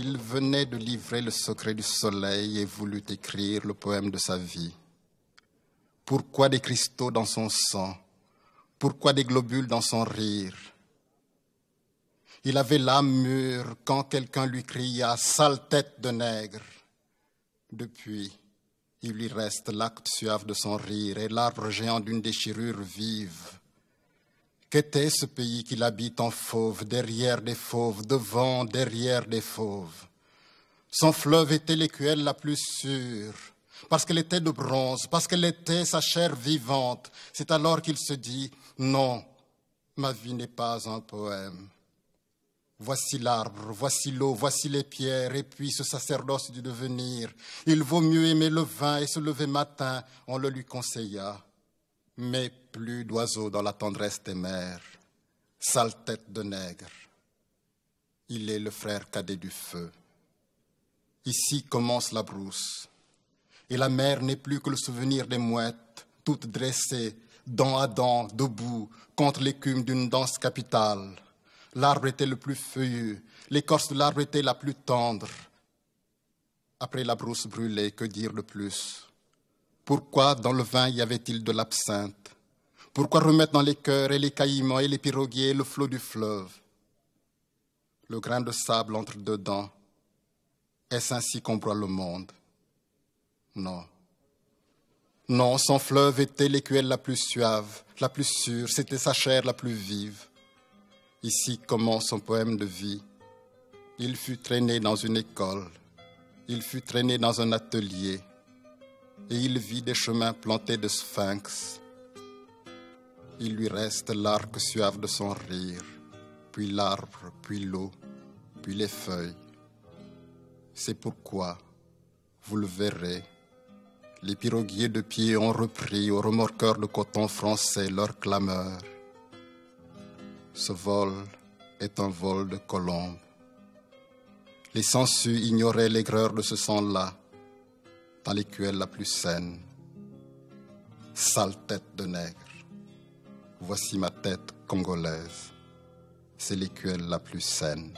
Il venait de livrer le secret du soleil et voulut écrire le poème de sa vie. Pourquoi des cristaux dans son sang? Pourquoi des globules dans son rire? Il avait l'âme mûre quand quelqu'un lui cria « Sale tête de nègre !» Depuis, il lui reste l'acte suave de son rire et l'arbre géant d'une déchirure vive. Qu'était ce pays qu'il habite en fauve, derrière des fauves, devant, derrière des fauves? Son fleuve était l'écuelle la plus sûre, parce qu'elle était de bronze, parce qu'elle était sa chair vivante. C'est alors qu'il se dit « Non, ma vie n'est pas un poème. Voici l'arbre, voici l'eau, voici les pierres, et puis ce sacerdoce du devenir. Il vaut mieux aimer le vin et se lever matin, on le lui conseilla. Mais plus d'oiseaux dans la tendresse des mers, sale tête de nègre. Il est le frère cadet du feu. Ici commence la brousse, et la mer n'est plus que le souvenir des mouettes, toutes dressées, dents à dents, debout, contre l'écume d'une danse capitale. L'arbre était le plus feuillu, l'écorce de l'arbre était la plus tendre. Après la brousse brûlée, que dire de plus? Pourquoi dans le vin y avait-il de l'absinthe? Pourquoi remettre dans les cœurs et les caïmans et les piroguiers le flot du fleuve? Le grain de sable entre deux dents, est-ce ainsi qu'on broie le monde? Non. Non, son fleuve était l'écuelle la plus suave, la plus sûre, c'était sa chair la plus vive. Ici commence son poème de vie. Il fut traîné dans une école, il fut traîné dans un atelier, et il vit des chemins plantés de sphinx. Il lui reste l'arc suave de son rire, puis l'arbre, puis l'eau, puis les feuilles. C'est pourquoi, vous le verrez, les piroguiers de pied ont repris aux remorqueurs de coton français leur clameur. Ce vol est un vol de colombes. Les sangsues ignoraient l'aigreur de ce sang-là, dans l'écuelle la plus saine. Sale tête de nègre, voici ma tête congolaise, c'est l'écuelle la plus saine.